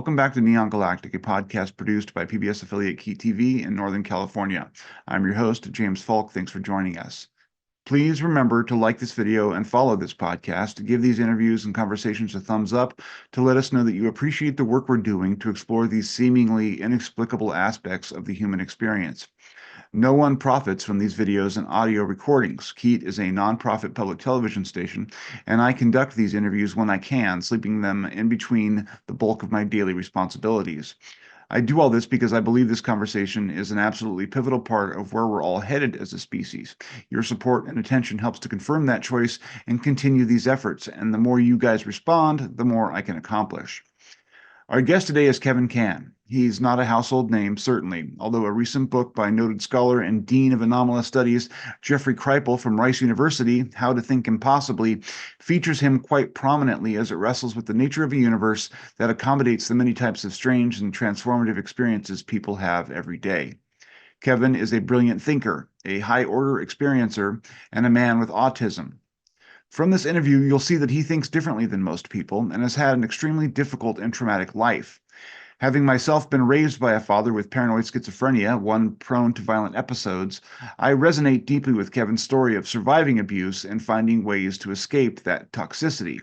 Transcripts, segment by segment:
Welcome back to Neon Galactic, a podcast produced by PBS affiliate Key TV in Northern California. I'm your host, James Falk. Thanks for joining us. Please remember to like this video and follow this podcast. Give these interviews and conversations a thumbs up to let us know that you appreciate the work we're doing to explore these seemingly inexplicable aspects of the human experience. No one profits from these videos and audio recordings. KEAT is a nonprofit public television station, and I conduct these interviews when I can, sleeping them in between the bulk of my daily responsibilities. I do all this because I believe this conversation is an absolutely pivotal part of where we're all headed as a species. Your support and attention helps to confirm that choice and continue these efforts, and the more you guys respond, the more I can accomplish. Our guest today is Kevin Cann. He's not a household name, certainly, although a recent book by noted scholar and dean of anomalous studies, Jeffrey Kripal from Rice University, How to Think Impossibly, features him quite prominently as it wrestles with the nature of a universe that accommodates the many types of strange and transformative experiences people have every day. Kevin is a brilliant thinker, a high-order experiencer, and a man with autism. From this interview, you'll see that he thinks differently than most people and has had an extremely difficult and traumatic life. Having myself been raised by a father with paranoid schizophrenia, one prone to violent episodes, I resonate deeply with Kevin's story of surviving abuse and finding ways to escape that toxicity.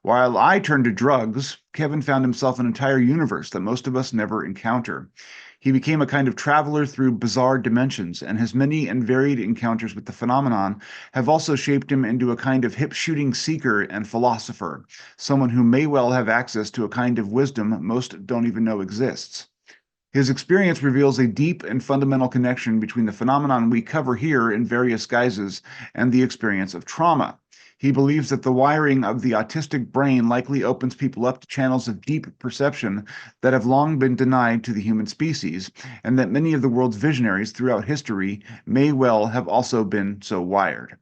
While I turned to drugs, Kevin found himself an entire universe that most of us never encounter. He became a kind of traveler through bizarre dimensions, and his many and varied encounters with the phenomenon have also shaped him into a kind of hip-shooting seeker and philosopher, someone who may well have access to a kind of wisdom most don't even know exists. His experience reveals a deep and fundamental connection between the phenomenon we cover here in various guises and the experience of trauma. He believes that the wiring of the autistic brain likely opens people up to channels of deep perception that have long been denied to the human species, and that many of the world's visionaries throughout history may well have also been so wired.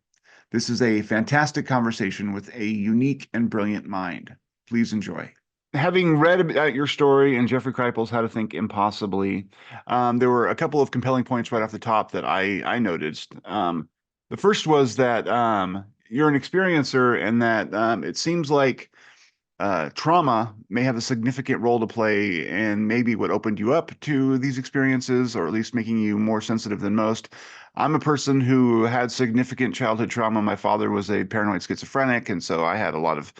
This is a fantastic conversation with a unique and brilliant mind. Please enjoy. Having read about your story and Jeffrey Kripal's How to Think Impossibly, there were a couple of compelling points right off the top that I noticed. The first was that you're an experiencer and that it seems like trauma may have a significant role to play in maybe what opened you up to these experiences, or at least making you more sensitive than most. I'm a person who had significant childhood trauma. My father was a paranoid schizophrenic, and so I had a lot of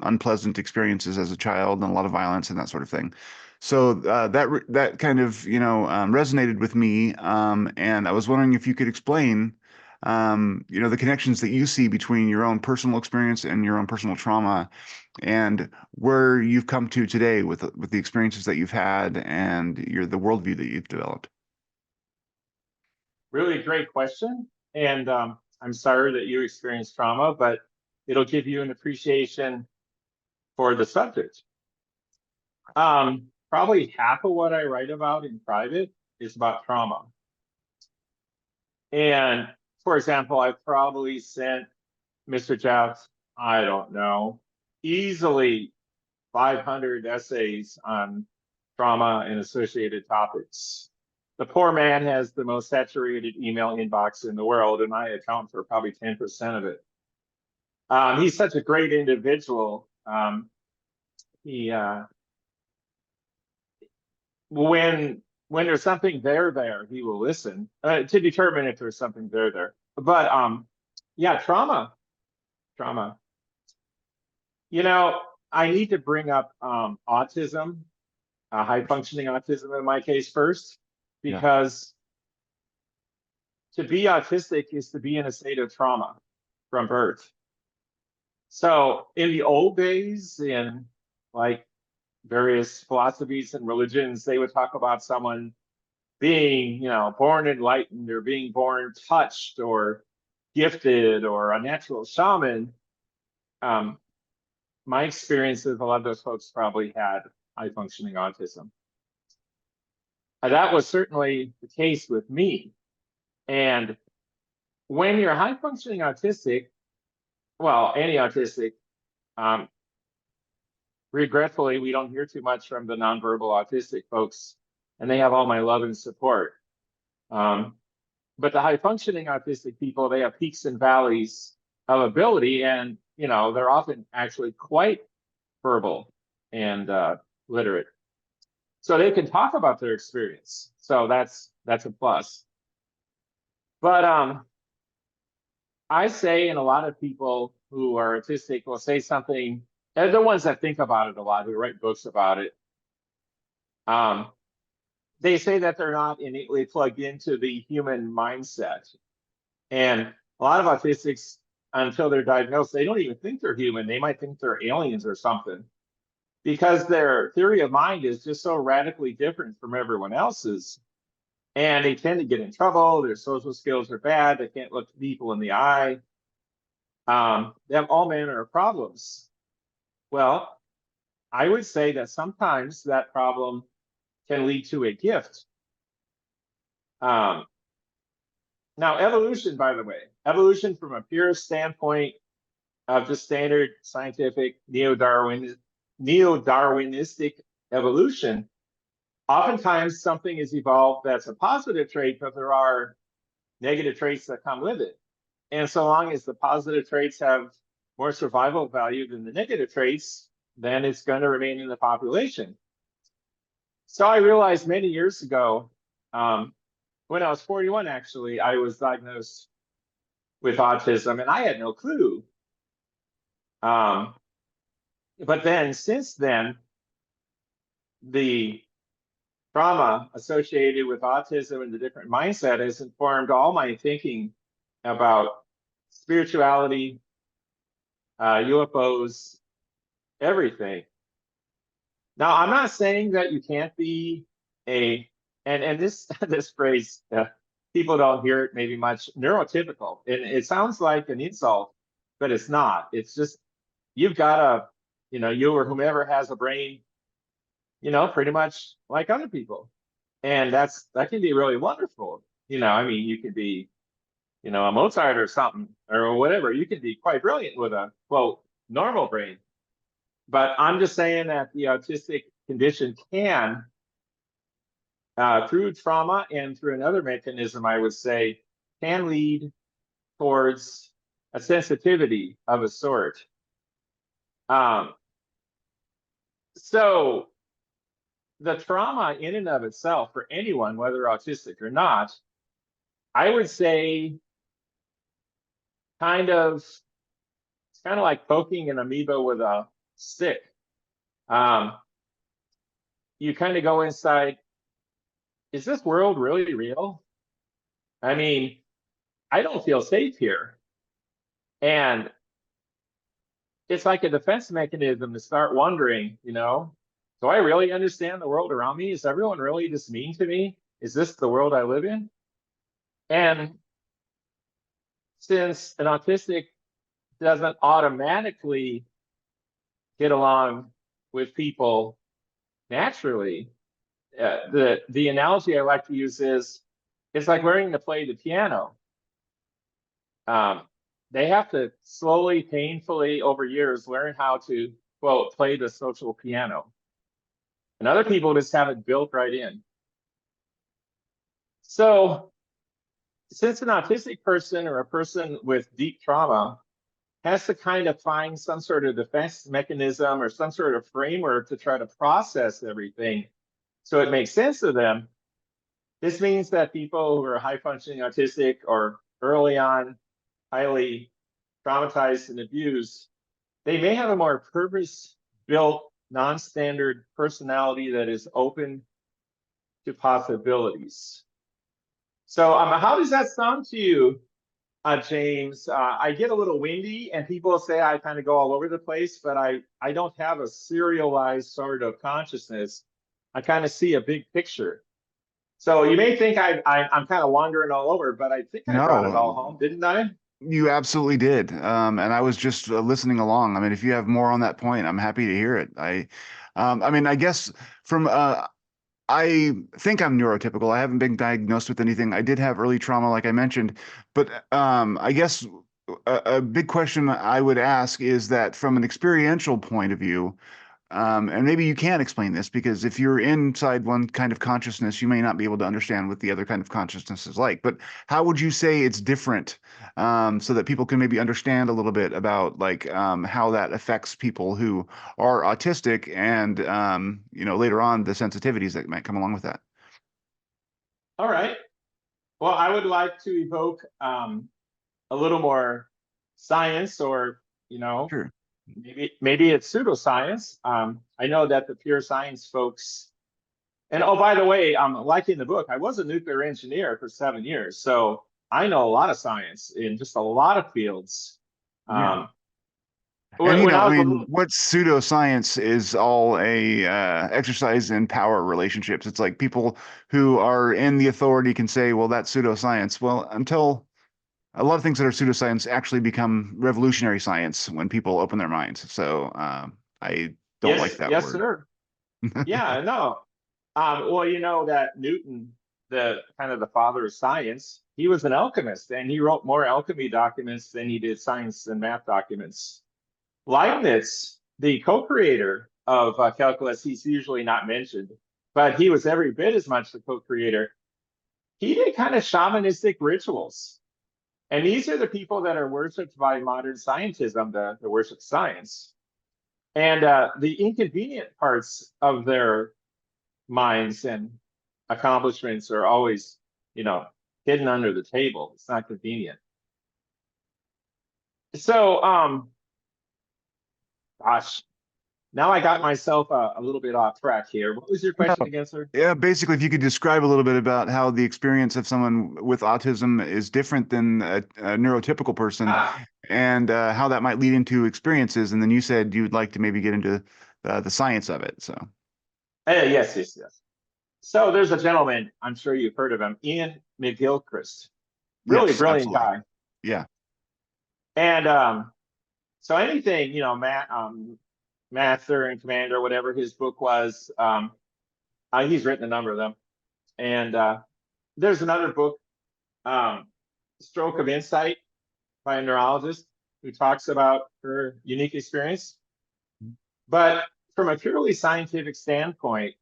unpleasant experiences as a child and a lot of violence and that sort of thing. So that kind of resonated with me, and I was wondering if you could explain the connections that you see between your own personal experience and your own personal trauma, and where you've come to today with the experiences that you've had and the worldview that you've developed. Really great question, and I'm sorry that you experienced trauma, but it'll give you an appreciation for the subject. Probably half of what I write about in private is about trauma. And for example, I've probably sent Mr. Jeff, I don't know, easily 500 essays on trauma and associated topics. The poor man has the most saturated email inbox in the world, and I account for probably 10% of it. He's such a great individual. When there's something there, he will listen to determine if there's something there. But yeah, trauma. I need to bring up autism, high functioning autism in my case first, because to be autistic is to be in a state of trauma from birth. So in the old days, in like various philosophies and religions, they would talk about someone being, born enlightened or being born touched or gifted or a natural shaman. My experience is a lot of those folks probably had high functioning autism. That was certainly the case with me. And when you're high functioning autistic, well, any autistic, regretfully, we don't hear too much from the nonverbal autistic folks, and they have all my love and support. But the high functioning autistic people, they have peaks and valleys of ability, and they're often actually quite verbal and literate. So they can talk about their experience. So that's a plus. But I say, and a lot of people who are autistic will say something, and the ones that think about it a lot, who write books about it, they say that they're not innately plugged into the human mindset. And a lot of autistics, until they're diagnosed, they don't even think they're human. They might think they're aliens or something, because their theory of mind is just so radically different from everyone else's. And they tend to get in trouble. Their social skills are bad. They can't look people in the eye. They have all manner of problems. Well, I would say that sometimes that problem can lead to a gift. Now, evolution, by the way, evolution from a pure standpoint of just standard scientific neo-Darwinistic evolution, oftentimes something is evolved that's a positive trait, but there are negative traits that come with it. And so long as the positive traits have more survival value than the negative traits, then it's going to remain in the population. So I realized many years ago, when I was 41, actually, I was diagnosed with autism, and I had no clue. But then, since then, the trauma associated with autism and the different mindset has informed all my thinking about spirituality, UFOs, everything. Now, I'm not saying that you can't be and this this phrase, people don't hear it maybe much, neurotypical. And it sounds like an insult, but it's not. It's just, you've got a, you or whomever has a brain, pretty much like other people. And that can be really wonderful. I mean, you could be, a Mozart or something, or whatever. You could be quite brilliant with a, quote, normal brain. But I'm just saying that the autistic condition can, through trauma and through another mechanism, I would say, can lead towards a sensitivity of a sort. So the trauma in and of itself for anyone, whether autistic or not, I would say it's kind of like poking an amoeba with a stick. You kind of go inside, is this world really real? I mean, I don't feel safe here. And it's like a defense mechanism to start wondering, do I really understand the world around me? Is everyone really just mean to me? Is this the world I live in? And since an autistic doesn't automatically get along with people naturally, the analogy I like to use is, it's like learning to play the piano. They have to slowly, painfully, over years, learn how to, quote, play the social piano. And other people just have it built right in. So since an autistic person or a person with deep trauma has to kind of find some sort of defense mechanism or some sort of framework to try to process everything so it makes sense to them, this means that people who are high-functioning autistic or early on highly traumatized and abused, they may have a more purpose-built, non-standard personality that is open to possibilities. So how does that sound to you, James? I get a little windy, and people say I kind of go all over the place, but I don't have a serialized sort of consciousness. I kind of see a big picture. So you may think I'm kind of wandering all over, but I think I brought it all home, didn't I? You absolutely did. And I was just listening along. I mean, if you have more on that point, I'm happy to hear it. I mean, I guess from I think I'm neurotypical. I haven't been diagnosed with anything. I did have early trauma, like I mentioned, but I guess a big question I would ask is that from an experiential point of view, and maybe you can explain this, because if you're inside one kind of consciousness, you may not be able to understand what the other kind of consciousness is like. But how would you say it's different, so that people can maybe understand a little bit about like how that affects people who are autistic, and later on the sensitivities that might come along with that? All right. Well, I would like to evoke a little more science, or Sure. maybe it's pseudoscience. I know that the pure science folks, and oh, by the way, like in the book, I was a nuclear engineer for 7 years, so I know a lot of science in just a lot of fields. Yeah. Um, And when I I was a mean, little, what pseudoscience is all a exercise in power relationships. It's like people who are in the authority can say, well, that's pseudoscience. Well, until a lot of things that are pseudoscience actually become revolutionary science when people open their minds. So I don't like yes, that yes, word. sir. Yeah, no. Well, you know that Newton, the kind of the father of science, he was an alchemist, and he wrote more alchemy documents than he did science and math documents. Leibniz, the co-creator of calculus, he's usually not mentioned, but he was every bit as much the co-creator. He did kind of shamanistic rituals. And these are the people that are worshipped by modern scientism, the worship science. And the inconvenient parts of their minds and accomplishments are always, hidden under the table. It's not convenient. So, gosh, now I got myself a little bit off track here. What was your Yeah. question again, sir? Yeah, basically, if you could describe a little bit about how the experience of someone with autism is different than a neurotypical person, Ah, and how that might lead into experiences. And then you said you'd like to maybe get into the science of it. So, yes, yes, yes. So there's a gentleman, I'm sure you've heard of him, Ian McGilchrist. Really yes, brilliant absolutely. guy. Yeah. And so anything, Master and Commander, whatever his book was, he's written a number of them. And there's another book, um, Stroke of Insight, by a neurologist who talks about her unique experience. But from a purely scientific standpoint,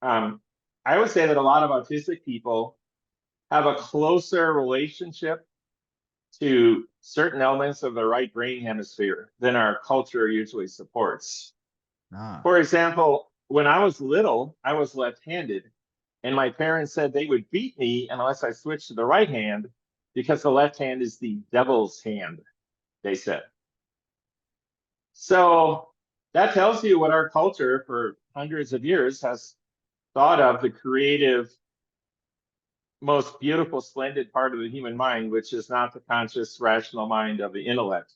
um, I would say that a lot of autistic people have a closer relationship to certain elements of the right brain hemisphere than our culture usually supports. Ah. For example, when I was little, I was left-handed, and my parents said they would beat me unless I switched to the right hand because the left hand is the devil's hand, they said. So that tells you what our culture for hundreds of years has thought of the creative, most beautiful, splendid part of the human mind, which is not the conscious, rational mind of the intellect.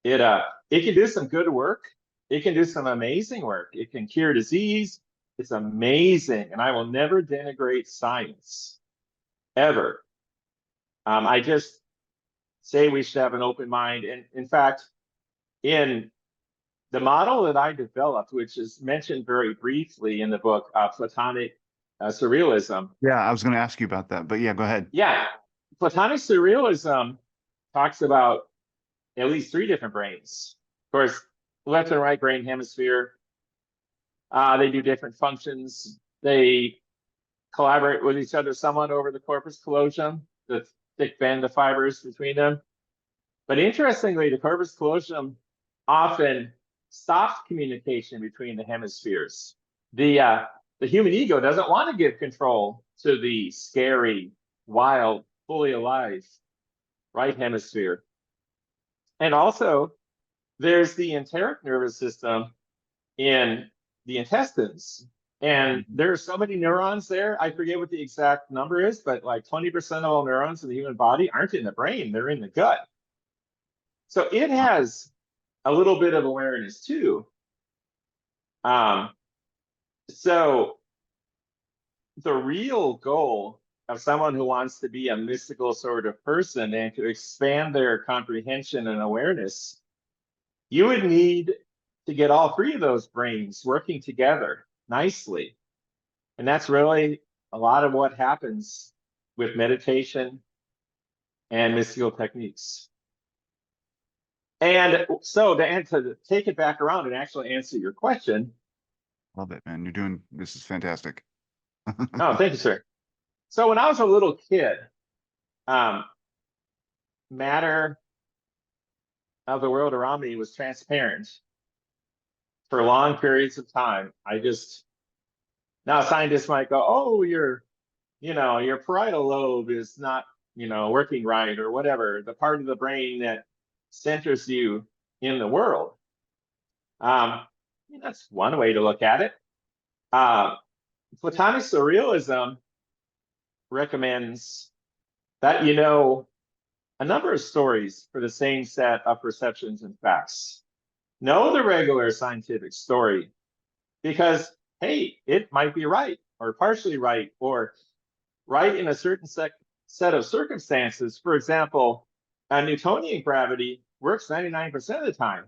It can do some good work. It can do some amazing work. It can cure disease. It's amazing, and I will never denigrate science ever. I just say we should have an open mind. And in fact, in the model that I developed, which is mentioned very briefly in the book, Platonic Surrealism. Yeah, I was going to ask you about that, but yeah, go ahead. Yeah, Platonic Surrealism talks about at least three different brains. Of course, left and right brain hemisphere. They do different functions. They collaborate with each other somewhat over the corpus callosum, the thick band of fibers between them. But interestingly, the corpus callosum often stops communication between the hemispheres. The human ego doesn't want to give control to the scary, wild, fully alive right hemisphere. And also, there's the enteric nervous system in the intestines. And there are so many neurons there. I forget what the exact number is, but like 20% of all neurons in the human body aren't in the brain, they're in the gut. So it has a little bit of awareness too. Um, so the real goal of someone who wants to be a mystical sort of person and to expand their comprehension and awareness, you would need to get all three of those brains working together nicely. And that's really a lot of what happens with meditation and mystical techniques. And so to take it back around and actually answer your question. Love it, man. This is fantastic. Oh, thank you, sir. So when I was a little kid, um, matter of the world around me was transparent for long periods of time. Now scientists might go, oh, your parietal lobe is not, working right or whatever, the part of the brain that centers you in the world. That's one way to look at it. Platonic Surrealism recommends that a number of stories for the same set of perceptions and facts. Know the regular scientific story because, hey, it might be right or partially right or right in a certain set of circumstances. For example, Newtonian gravity works 99% of the time,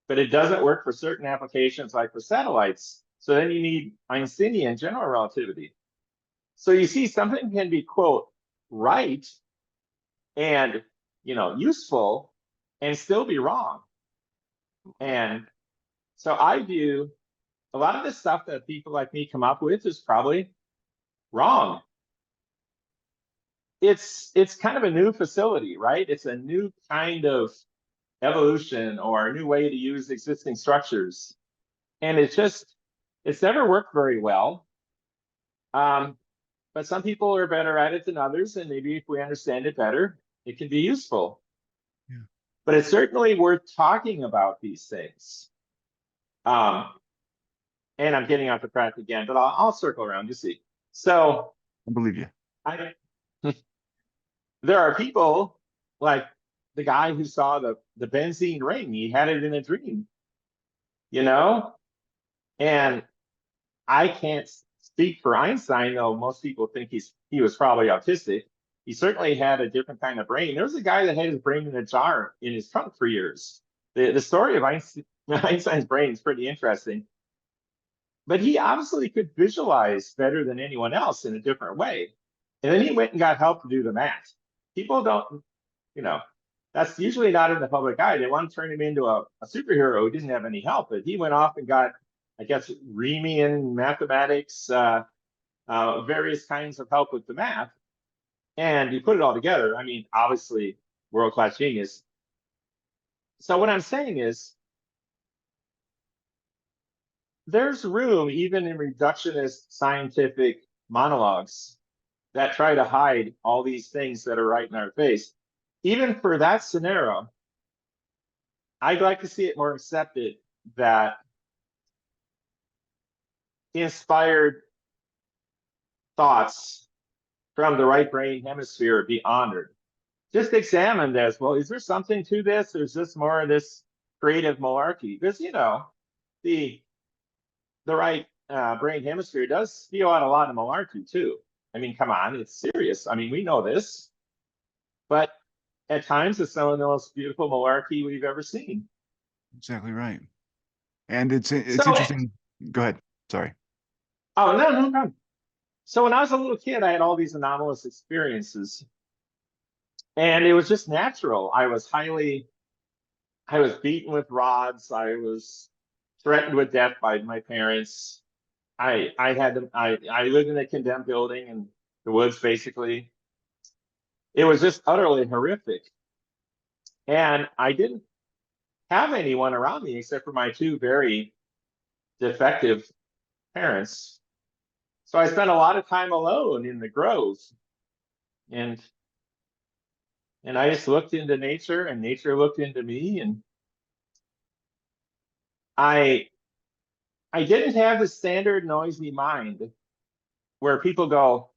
but it doesn't work for certain applications like for satellites. So then you need Einsteinian general relativity. So you see, something can be, quote, right and useful and still be wrong. And so I view a lot of the stuff that people like me come up with is probably wrong. It's kind of a new facility, right? It's a new kind of evolution or a new way to use existing structures. And it's never worked very well. But some people are better at it than others, and maybe if we understand it better, it can be useful. Yeah. But it's certainly worth talking about these things. And I'm getting off the track again, but I'll circle around. You see. So I believe you. There are people like the guy who saw the benzene ring. He had it in a dream, and I can't speak for Einstein, though most people think he was probably autistic. He certainly had a different kind of brain. There was a guy that had his brain in a jar in his trunk for years. The story of Einstein's brain is pretty interesting. But he obviously could visualize better than anyone else in a different way. And then he went and got help to do the math. People don't, that's usually not in the public eye. They want to turn him into a superhero who didn't have any help. But he went off and got, I guess, Riemann mathematics, various kinds of help with the math. And he put it all together. I mean, obviously, world-class genius. So what I'm saying is, there's room, even in reductionist scientific monologues, that try to hide all these things that are right in our face. Even for that scenario, I'd like to see it more accepted that inspired thoughts from the right brain hemisphere be honored. Just examine this. Well, is there something to this, or is this more of this creative malarkey? Because the right brain hemisphere does spew out a lot of malarkey too. I mean, come on, it's serious. I mean, we know this, but at times it's some of the most beautiful malarkey we've ever seen. Exactly right. And it's So, interesting. Go ahead. Sorry. Oh, no problem. So when I was a little kid, I had all these anomalous experiences, and it was just natural. I was beaten with rods. I was threatened with death by my parents. I lived in a condemned building in the woods, basically. It was just utterly horrific. And I didn't have anyone around me except for my two very defective parents. So I spent a lot of time alone in the grove. And I just looked into nature, and nature looked into me. And I didn't have the standard noisy mind where people go,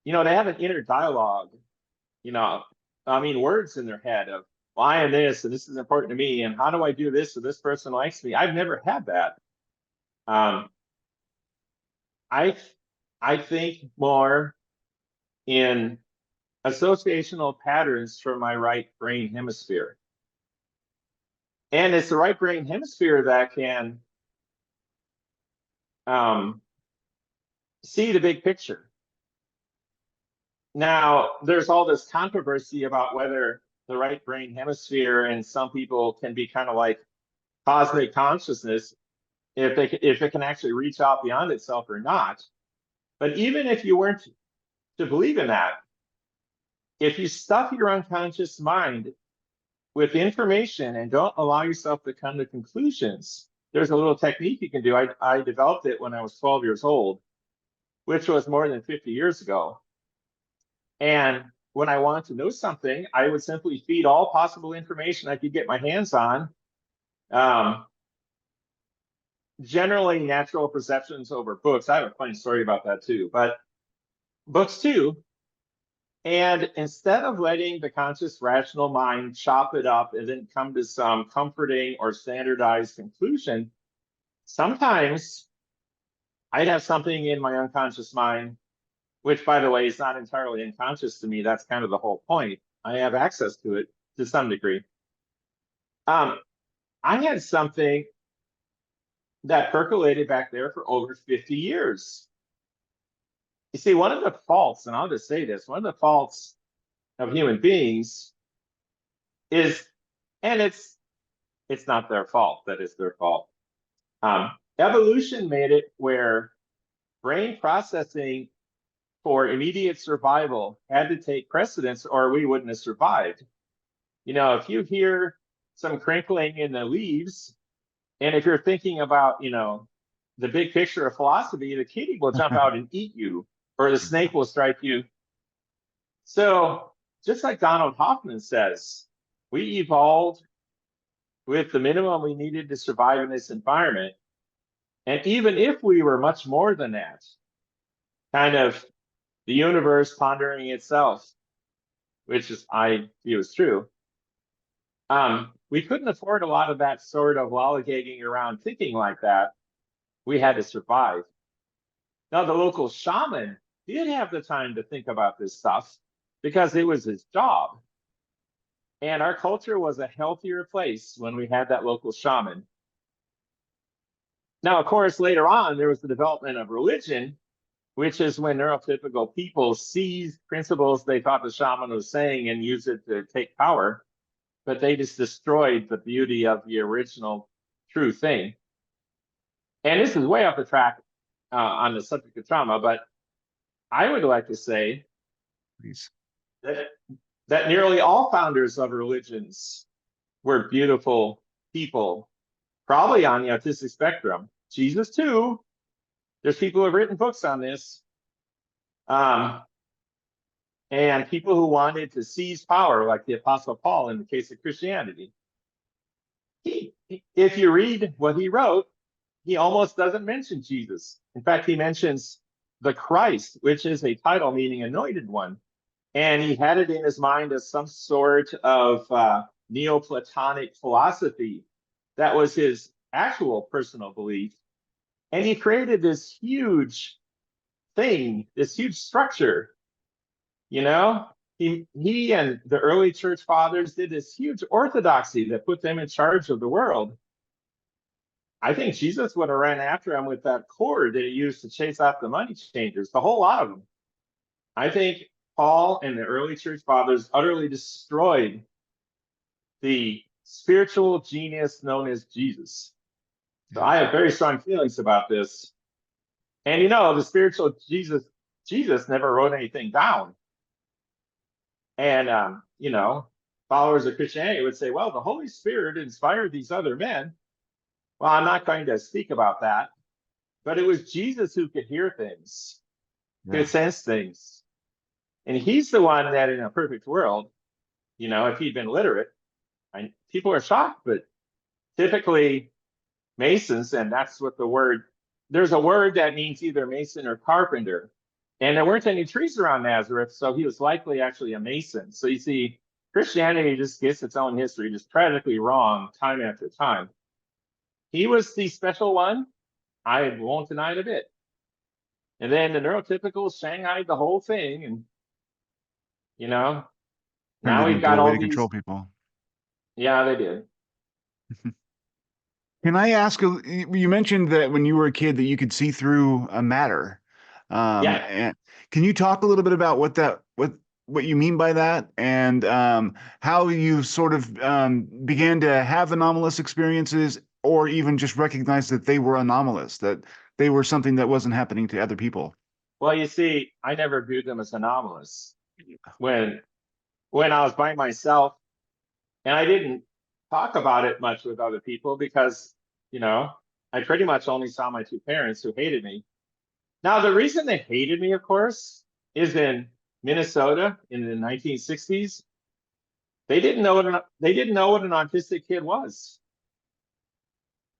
they have an inner dialogue, words in their head of, well, I am this, and this is important to me, and how do I do this so this person likes me? I've never had that. I think more in associational patterns from my right brain hemisphere. And it's the right brain hemisphere that can see the big picture. Now, there's all this controversy about whether the right brain hemisphere, and some people can be kind of like cosmic consciousness if it can actually reach out beyond itself or not. But even if you weren't to believe in that, if you stuff your unconscious mind with information and don't allow yourself to come to conclusions, there's a little technique you can do. I developed it when I was 12 years old, which was more than 50 years ago. And when I wanted to know something, I would simply feed all possible information I could get my hands on. Generally, natural perceptions over books. I have a funny story about that too, but books too. And instead of letting the conscious rational mind chop it up and then come to some comforting or standardized conclusion, sometimes I'd have something in my unconscious mind, which, by the way, is not entirely unconscious to me. That's kind of the whole point. I have access to it to some degree. I had something that percolated back there for over 50 years. You see, one of the faults, and I'll just say this, one of the faults of human beings is, and it's not their fault, that is their fault. Evolution made it where brain processing for immediate survival had to take precedence or we wouldn't have survived. You know, if you hear some crinkling in the leaves, and if you're thinking about, you know, the big picture of philosophy, the kitty will jump out and eat you, or the snake will strike you. So just like Donald Hoffman says, we evolved with the minimum we needed to survive in this environment. And even if we were much more than that, kind of the universe pondering itself, which is, I view as true, we couldn't afford a lot of that sort of lollygagging around thinking like that. We had to survive. Now, the local shaman did have the time to think about this stuff because it was his job. And our culture was a healthier place when we had that local shaman. Now, of course, later on, there was the development of religion, which is when neurotypical people seized principles they thought the shaman was saying and used it to take power, but they just destroyed the beauty of the original true thing. And this is way off the track on the subject of trauma, but I would like to say Please. that nearly all founders of religions were beautiful people, probably on the autistic spectrum. Jesus too. There's people who have written books on this. And people who wanted to seize power, like the Apostle Paul in the case of Christianity. If you read what he wrote, he almost doesn't mention Jesus. In fact, he mentions the Christ, which is a title meaning anointed one. And he had it in his mind as some sort of Neoplatonic philosophy. That was his actual personal belief. And he created this huge thing, this huge structure. You know, he and the early church fathers did this huge orthodoxy that put them in charge of the world. I think Jesus would have ran after him with that cord that he used to chase out the money changers, the whole lot of them. I think Paul and the early church fathers utterly destroyed the spiritual genius known as Jesus. So I have very strong feelings about this. And you know, the spiritual Jesus never wrote anything down. And, you know, followers of Christianity would say, well, the Holy Spirit inspired these other men. Well, I'm not going to speak about that, but it was Jesus who could hear things, could sense things. And he's the one that in a perfect world, you know, if he'd been literate, people are shocked, but typically Masons, and that's what the word, there's a word that means either Mason or carpenter. And there weren't any trees around Nazareth, so he was likely actually a Mason. So you see, Christianity just gets its own history, just tragically wrong time after time. He was the special one. I won't deny it a bit. And then the neurotypical shanghaied the whole thing. And, you know, now we've got all these. Control people. Yeah, they did. Can I ask, you mentioned that when you were a kid that you could see through a matter. Yeah. And can you talk a little bit about what what you mean by that, and how you sort of began to have anomalous experiences, or even just recognize that they were anomalous, that they were something that wasn't happening to other people. Well, you see, I never viewed them as anomalous when I was by myself, and I didn't talk about it much with other people because, you know, I pretty much only saw my two parents who hated me. Now, the reason they hated me, of course, is in Minnesota in the 1960s. They didn't know what an autistic kid was.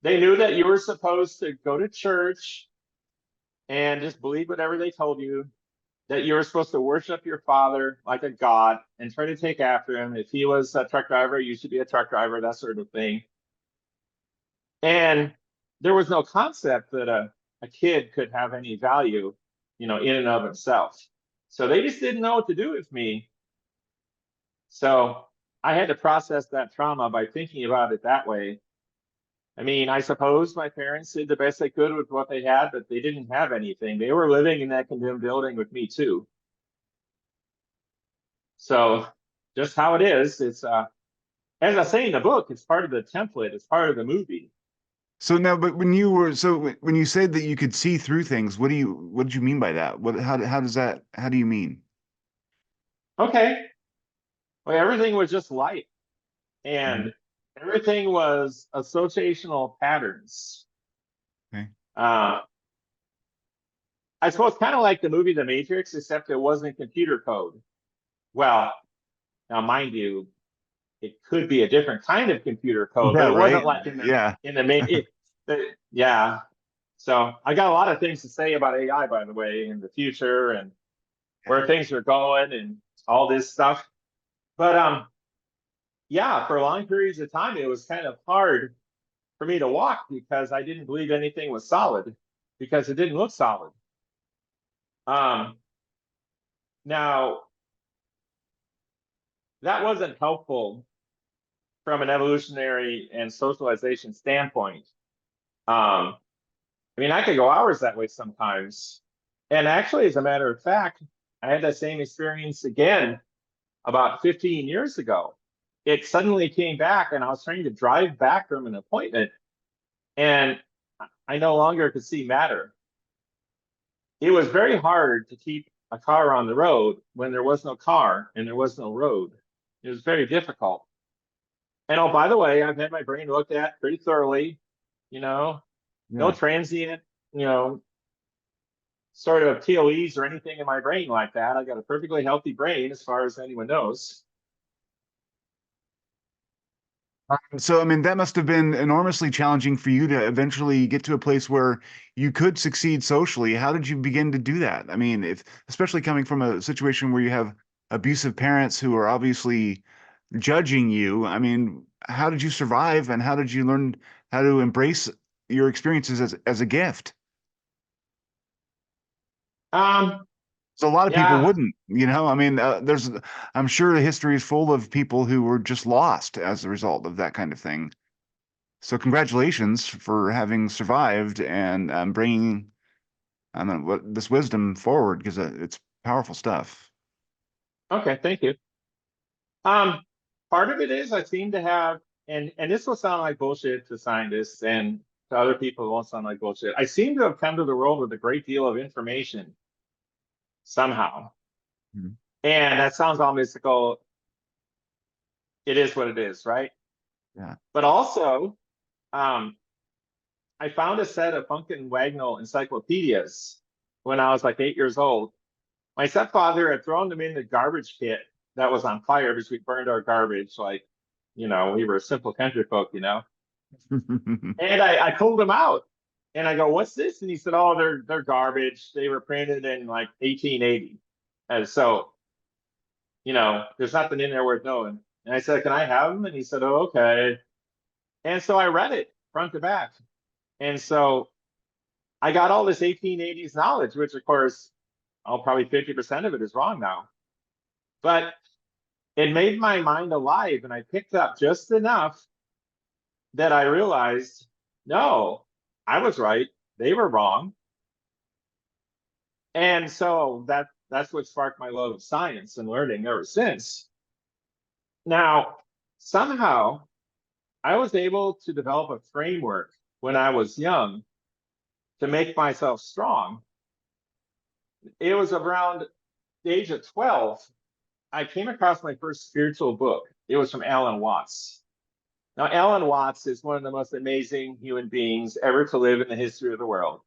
They knew that you were supposed to go to church and just believe whatever they told you, that you were supposed to worship your father like a god and try to take after him. If he was a truck driver, you should be a truck driver, that sort of thing. And there was no concept that a kid could have any value, in and of himself. So they just didn't know what to do with me. So I had to process that trauma by thinking about it that way. I mean, I suppose my parents did the best they could with what they had, but they didn't have anything. They were living in that condemned building with me too. So just how it is, it's as I say in the book, it's part of the template, it's part of the movie. So now, but when you said that you could see through things, what did you mean by that? How do you mean? Okay. Well, everything was just light, Mhm. and everything was associational patterns. Okay. Uh, I suppose kind of like the movie The Matrix, except it wasn't computer code. Well, now mind you, it could be a different kind of computer code, but Yeah, it right. wasn't like in the Yeah. in the main. Yeah. So I got a lot of things to say about AI, by the way, in the future and where things are going and all this stuff. But yeah, for long periods of time, it was kind of hard for me to walk because I didn't believe anything was solid because it didn't look solid. Um, Now that wasn't helpful from an evolutionary and socialization standpoint. I mean, I could go hours that way sometimes. And actually, as a matter of fact, I had that same experience again about 15 years ago. It suddenly came back, and I was trying to drive back from an appointment, and I no longer could see matter. It was very hard to keep a car on the road when there was no car and there was no road. It was very difficult. And oh, by the way, I've had my brain looked at pretty thoroughly, you know, no Yeah. transient, you know, sort of TOEs or anything in my brain like that. I got a perfectly healthy brain as far as anyone knows. So, I mean, that must have been enormously challenging for you to eventually get to a place where you could succeed socially. How did you begin to do that? I mean, if especially coming from a situation where you have abusive parents who are obviously judging you, I mean, how did you survive and how did you learn how to embrace your experiences as a gift? Um, So a lot of people yeah, wouldn't, I mean, I'm sure the history is full of people who were just lost as a result of that kind of thing. So congratulations for having survived and bringing I don't know what this wisdom forward because it's powerful stuff. okay, thank you. Um, Part of it is I seem to have, and this will sound like bullshit to scientists and to other people it won't sound like bullshit. I seem to have come to the world with a great deal of information somehow. Mhm. And that sounds all mystical. It is what it is, right? Yeah. But also, um, I found a set of Funkin Wagnall encyclopedias when I was like 8 years old. My stepfather had thrown them in the garbage pit that was on fire because we burned our garbage like, we were simple country folk. And I pulled them out and I go, "What's this?" And he said, "Oh, they're garbage. They were printed in like 1880." And so, there's nothing in there worth knowing. And I said, "Can I have them?" And he said, "Oh, okay." And so I read it front to back. And so I got all this 1880s knowledge, which of course, probably 50% of it is wrong now. But it made my mind alive and I picked up just enough that I realized, no, I was right. They were wrong. And so that's what sparked my love of science and learning ever since. Now, somehow I was able to develop a framework when I was young to make myself strong. It was around the age of 12, I came across my first spiritual book. It was from Alan Watts. Now, Alan Watts is one of the most amazing human beings ever to live in the history of the world.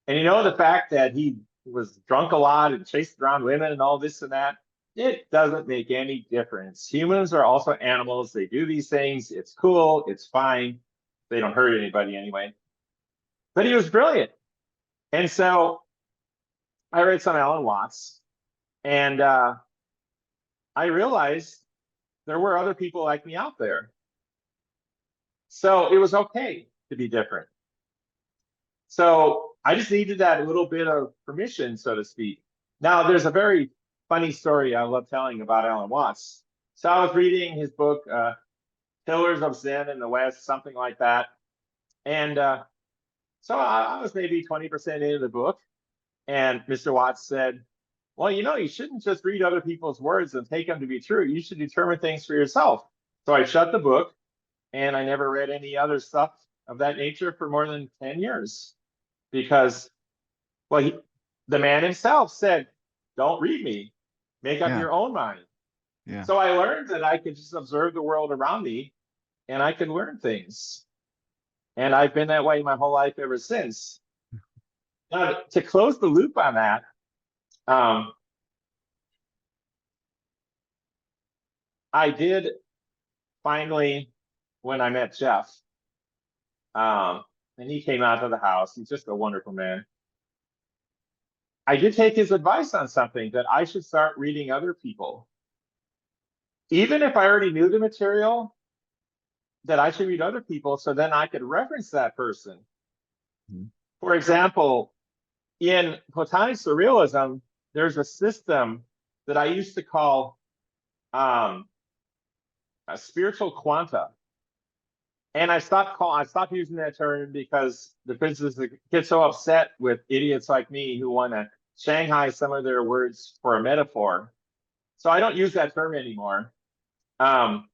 And you know, the fact that he was drunk a lot and chased around women and all this and that, it doesn't make any difference. Humans are also animals. They do these things. It's cool. It's fine. They don't hurt anybody anyway. But he was brilliant. And so I read some Alan Watts, and I realized there were other people like me out there. So it was okay to be different. So I just needed that little bit of permission, so to speak. Now, there's a very funny story I love telling about Alan Watts. So I was reading his book, Pillars of Zen in the West, something like that. And so I was maybe 20% into the book. And Mr. Watts said, well, you know, you shouldn't just read other people's words and take them to be true. You should determine things for yourself. So I shut the book, and I never read any other stuff of that nature for more than 10 years. Because, well, the man himself said, don't read me, make up your own mind. Yeah. So I learned that I could just observe the world around me, and I could learn things. And I've been that way my whole life ever since. Now, to close the loop on that, I did finally, when I met Jeff, and he came out to the house, he's just a wonderful man. I did take his advice on something, that I should start reading other people. Even if I already knew the material, that I should read other people so then I could reference that person. Mm-hmm. For example, in Platonic Surrealism, there's a system that I used to call a spiritual quanta. And I stopped using that term because the physicists get so upset with idiots like me who want to Shanghai some of their words for a metaphor. So I don't use that term anymore. And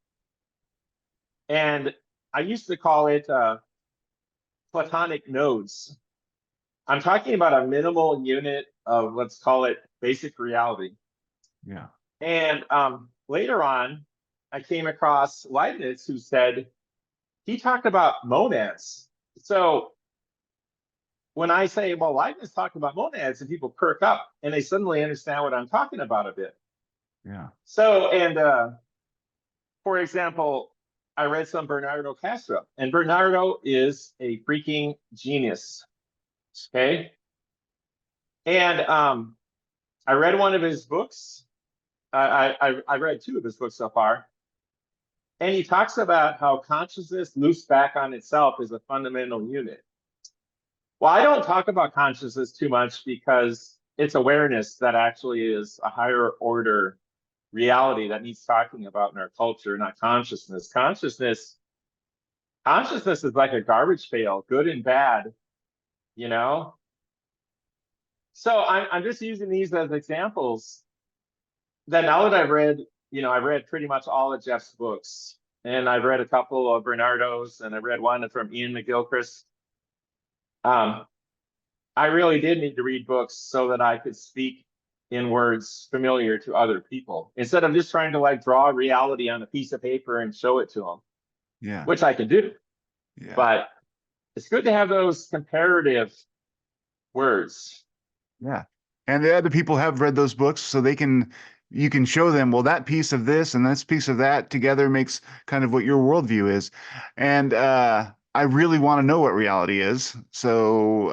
I used to call it Platonic nodes. I'm talking about a minimal unit of, let's call it, basic reality. Yeah. And later on, I came across Leibniz, who said, he talked about monads. So when I say, well, Leibniz talked about monads, and people perk up and they suddenly understand what I'm talking about a bit. Yeah. So, and for example, I read some Bernardo Castro, and Bernardo is a freaking genius. Okay. And I read one of his books. I read two of his books so far. And he talks about how consciousness loops back on itself is a fundamental unit. Well, I don't talk about consciousness too much because it's awareness that actually is a higher order reality that needs talking about in our culture, not consciousness. Consciousness is like a garbage pail, good and bad, you know? So I'm just using these as examples that now that I've read, I've read pretty much all of Jeff's books, and I've read a couple of Bernardo's, and I read one from Ian McGilchrist. I really did need to read books so that I could speak in words familiar to other people, instead of just trying to like draw reality on a piece of paper and show it to them. Yeah. Which I can do. Yeah. But it's good to have those comparative words. Yeah. And the other people have read those books, so you can show them, well, that piece of this and this piece of that together makes kind of what your worldview is. And I really want to know what reality is. So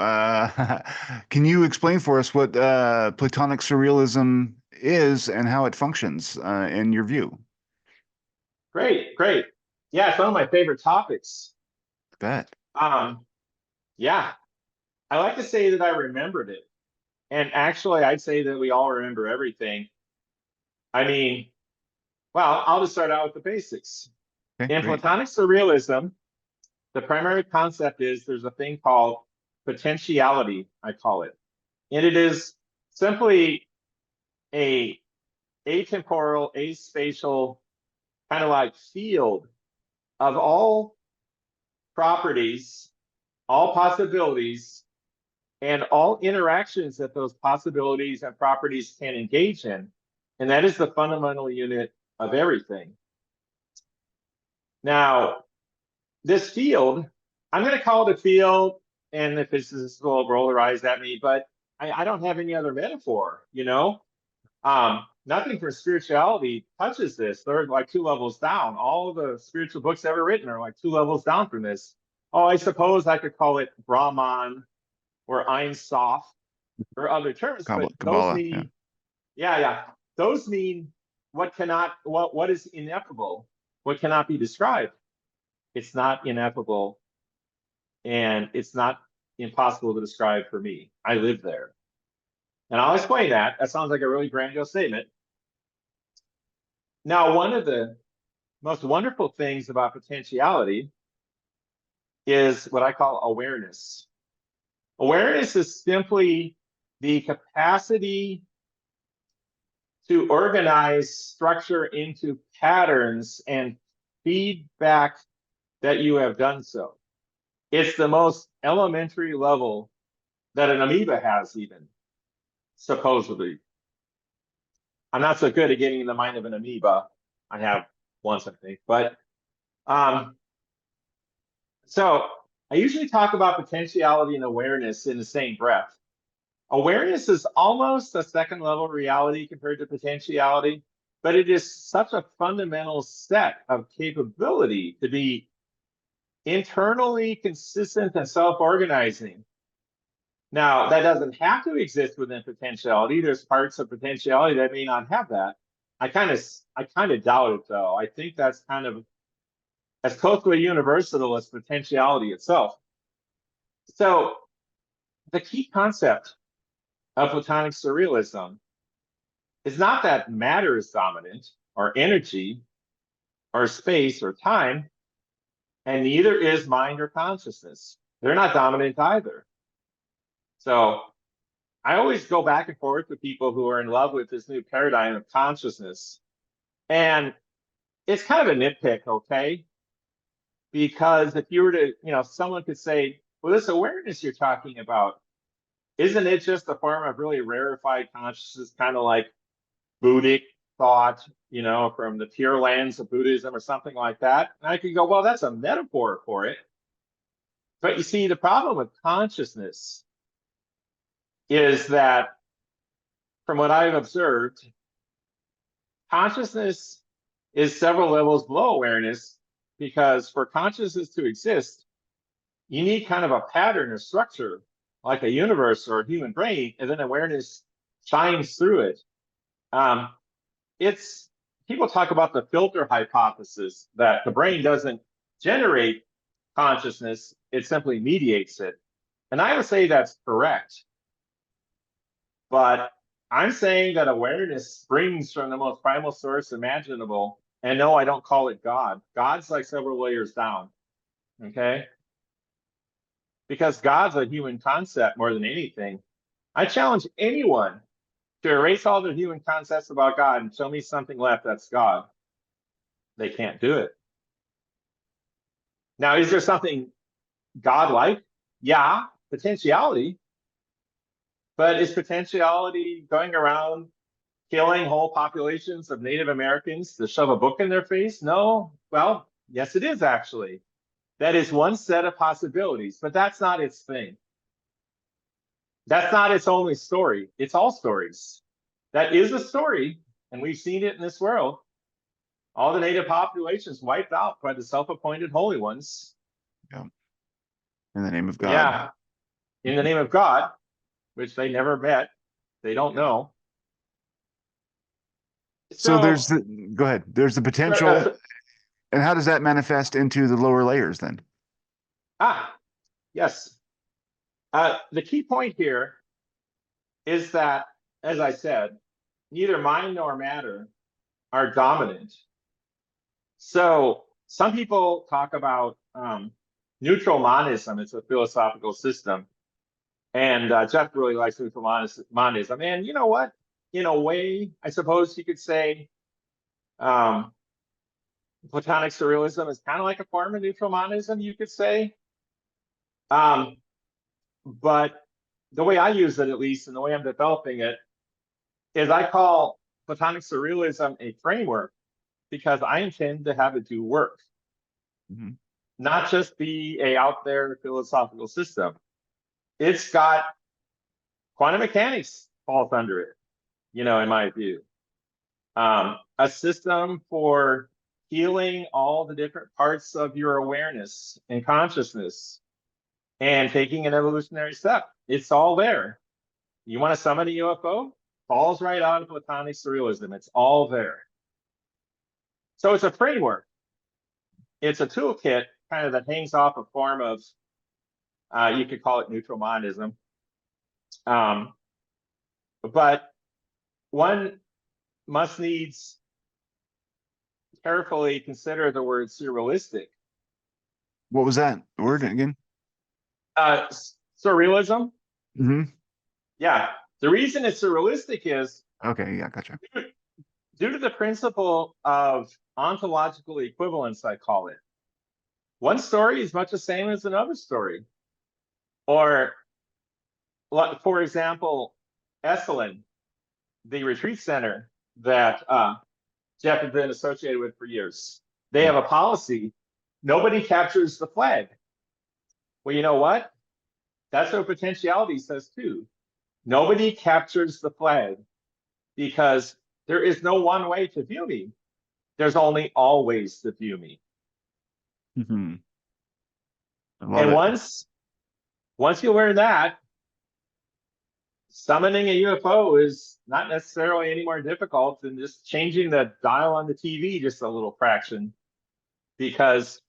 can you explain for us what Platonic Surrealism is and how it functions in your view? Great. Yeah, it's one of my favorite topics. Bet. Yeah. I like to say that I remembered it. And actually, I'd say that we all remember everything. I mean, well, I'll just start out with the basics. Okay, In great. Platonic Surrealism, the primary concept is there's a thing called potentiality, I call it. And it is simply a atemporal, aspatial kind of like field of all properties, all possibilities, and all interactions that those possibilities and properties can engage in. And that is the fundamental unit of everything. Now, this field, I'm going to call it a field, and if this will roll their eyes at me, but I don't have any other metaphor, you know? Nothing for spirituality touches this. They're like 2 levels down. All of the spiritual books ever written are like 2 levels down from this. Oh, I suppose I could call it Brahman or Ein Sof or other terms, but those mean, yeah. Those mean what is ineffable, what cannot be described. It's not ineffable, and it's not impossible to describe for me. I live there. And I'll explain that. That sounds like a really grandiose statement. Now, one of the most wonderful things about potentiality is what I call awareness. Awareness is simply the capacity to organize structure into patterns and feedback that you have done so. It's the most elementary level that an amoeba has, even, supposedly. I'm not so good at getting in the mind of an amoeba. I have once, I think. But so I usually talk about potentiality and awareness in the same breath. Awareness is almost a second level reality compared to potentiality, but it is such a fundamental set of capability to be internally consistent and self-organizing. Now, that doesn't have to exist within potentiality. There's parts of potentiality that may not have that. I kind of doubt it, though. I think that's kind of as close to a universal as potentiality itself. So the key concept of Platonic Surrealism is not that matter is dominant, or energy, or space, or time, and neither is mind or consciousness. They're not dominant either. So I always go back and forth with people who are in love with this new paradigm of consciousness. And it's kind of a nitpick, okay? Because if you were to, someone could say, well, this awareness you're talking about, isn't it just a form of really rarefied consciousness, kind of like Buddhic thought, from the pure lands of Buddhism or something like that? And I could go, well, that's a metaphor for it. But you see, the problem with consciousness is that, from what I've observed, consciousness is several levels below awareness, because for consciousness to exist, you need kind of a pattern or structure, like a universe or a human brain, and then awareness shines through it. People talk about the filter hypothesis, that the brain doesn't generate consciousness, it simply mediates it. And I would say that's correct. But I'm saying that awareness springs from the most primal source imaginable. And no, I don't call it God. God's like several layers down, okay? Because God's a human concept more than anything. I challenge anyone to erase all the human concepts about God and show me something left that's God. They can't do it. Now, is there something God-like? Yeah, potentiality. But is potentiality going around killing whole populations of Native Americans to shove a book in their face? No. Well, yes, it is actually. That is one set of possibilities, but that's not its thing. That's not its only story. It's all stories. That is a story, and we've seen it in this world. All the Native populations wiped out by the self-appointed holy ones. Yeah. In the name of God. Yeah. In the name of God, which they never met. They don't know. So go ahead. There's the potential. And how does that manifest into the lower layers then? Yes. The key point here is that, as I said, neither mind nor matter are dominant. So some people talk about neutral monism. It's a philosophical system. And Jeff really likes neutral monism. And you know what? in a way, I suppose you could say, Platonic Surrealism is kind of like a form of neutral monism, you could say. But the way I use it, at least, and the way I'm developing it, is I call Platonic Surrealism a framework because I intend to have it do work, not just be a out there philosophical system. It's got quantum mechanics falls under it, in my view. A system for healing all the different parts of your awareness and consciousness and taking an evolutionary step. It's all there. You want to summon a UFO? Falls right out of Platonic Surrealism. It's all there. So it's a framework. It's a toolkit kind of that hangs off a form of, you could call it neutral monism. But one must needs carefully consider the word surrealistic. What was that word again? Surrealism. Yeah. The reason it's surrealistic is okay. Yeah, gotcha. Due to the principle of ontological equivalence, I call it. One story is much the same as another story. Or, for example, Esalen, the retreat center that Jeff has been associated with for years. They have a policy, nobody captures the flag. Well, you know what? That's what potentiality says too. Nobody captures the flag because there is no one way to view me. There's only all ways to view me. And once you learn that, summoning a UFO is not necessarily any more difficult than just changing the dial on the TV just a little fraction. Because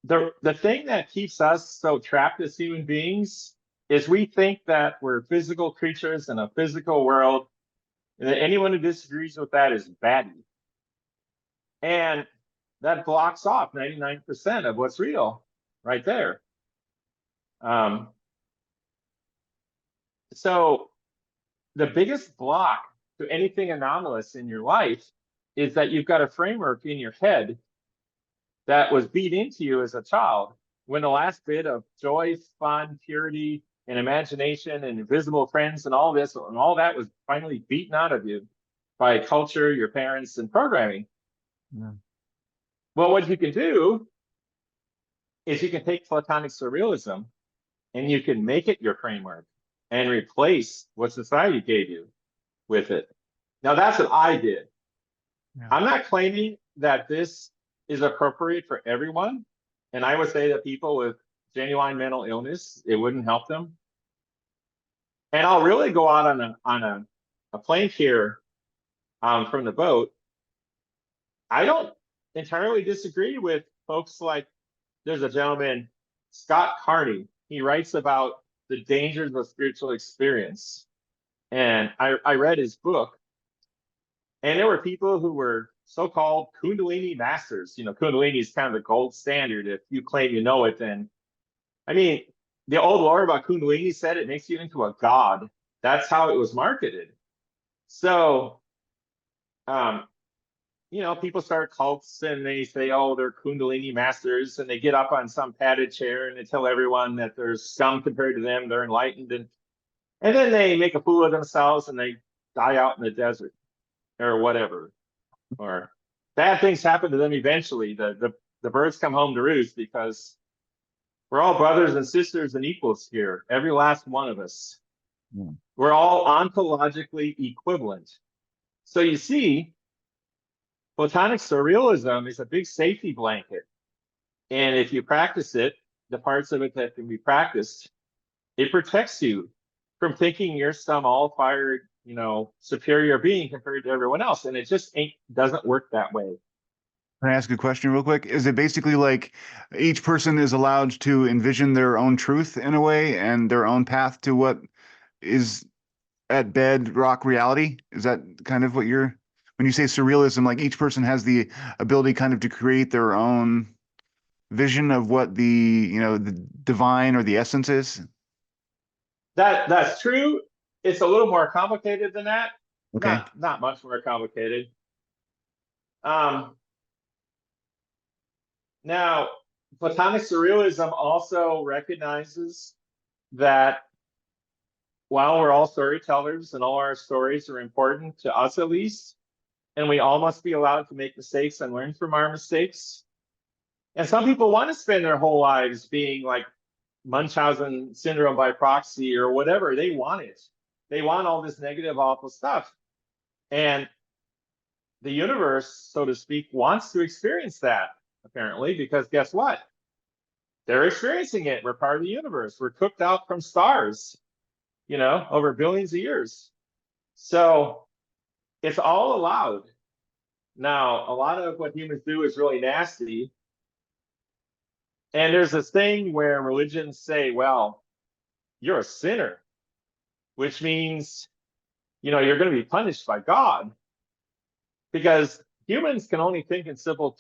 the thing that keeps us so trapped as human beings is we think that we're physical creatures in a physical world, and that anyone who disagrees with that is batty. And that blocks off 99% of what's real right there. So the biggest block to anything anomalous in your life is that you've got a framework in your head that was beat into you as a child when the last bit of joy, fun, purity, and imagination and invisible friends and all this and all that was finally beaten out of you by culture, your parents, and programming. Well, what you can do is you can take Platonic Surrealism and you can make it your framework and replace what society gave you with it. Now, that's what I did. I'm not claiming that this is appropriate for everyone. And I would say that people with genuine mental illness, it wouldn't help them. And I'll really go out on a plank here from the boat. I don't entirely disagree with folks like, there's a gentleman, Scott Carney. He writes about the dangers of spiritual experience. And I read his book. And there were people who were so-called Kundalini masters. Kundalini is kind of the gold standard. If you claim you know it, then, I mean, the old lore about Kundalini said it makes you into a god. That's how it was marketed. So, people start cults and they say, oh, they're Kundalini masters, and they get up on some padded chair and they tell everyone that there's scum compared to them, they're enlightened, and then they make a fool of themselves and they die out in the desert or whatever. Or bad things happen to them eventually. The birds come home to roost because we're all brothers and sisters and equals here, every last one of us. We're all ontologically equivalent. So you see, Platonic Surrealism is a big safety blanket. And if you practice it, the parts of it that can be practiced, it protects you from thinking you're some all-fired, superior being compared to everyone else. And it just doesn't work that way. Can I ask a question real quick? Is it basically like each person is allowed to envision their own truth in a way and their own path to what is at bedrock reality? Is that kind of what when you say surrealism, like each person has the ability kind of to create their own vision of what the divine or the essence is? That's true. It's a little more complicated than that. Okay. Not much more complicated. Um, Now, Platonic Surrealism also recognizes that while we're all storytellers and all our stories are important to us at least, and we all must be allowed to make mistakes and learn from our mistakes. And some people want to spend their whole lives being like Munchausen syndrome by proxy or whatever. They want it. They want all this negative, awful stuff. And the universe, so to speak, wants to experience that, apparently, because guess what? They're experiencing it. We're part of the universe. We're cooked out from stars, over billions of years. So it's all allowed. Now, a lot of what humans do is really nasty. And there's this thing where religions say, well, you're a sinner, which means, you're going to be punished by God. Because humans can only think in simple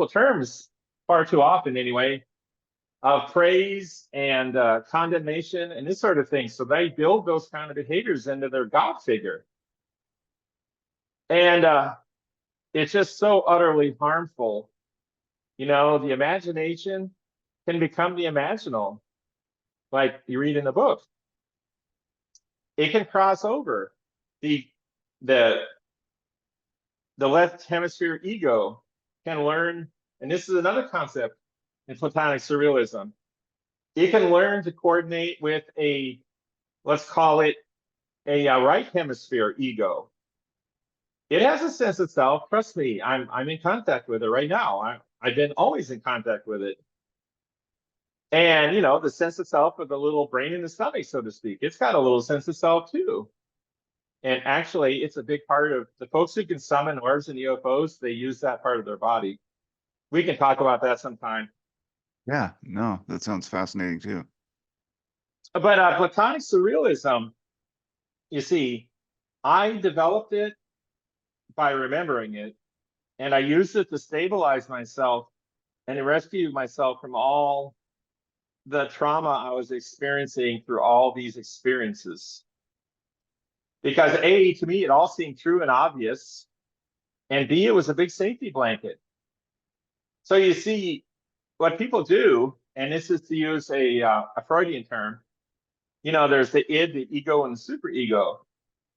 terms far too often anyway, of praise and condemnation and this sort of thing. So they build those kind of behaviors into their God figure. And it's just so utterly harmful. The imagination can become the imaginal, like you read in the book. It can cross over. The left hemisphere ego can learn, and this is another concept in Platonic Surrealism. It can learn to coordinate with let's call it a right hemisphere ego. It has a sense of self. Trust me, I'm in contact with it right now. I've been always in contact with it. And, the sense of self of the little brain in the stomach, so to speak, it's got a little sense of self too. And actually, it's a big part of the folks who can summon orbs and UFOs. They use that part of their body. We can talk about that sometime. Yeah, no, that sounds fascinating too. But Platonic Surrealism, you see, I developed it by remembering it, and I used it to stabilize myself and to rescue myself from all the trauma I was experiencing through all these experiences. Because A, to me, it all seemed true and obvious, and B, it was a big safety blanket. So you see, what people do, and this is to use a Freudian term, there's the id, the ego, and the superego.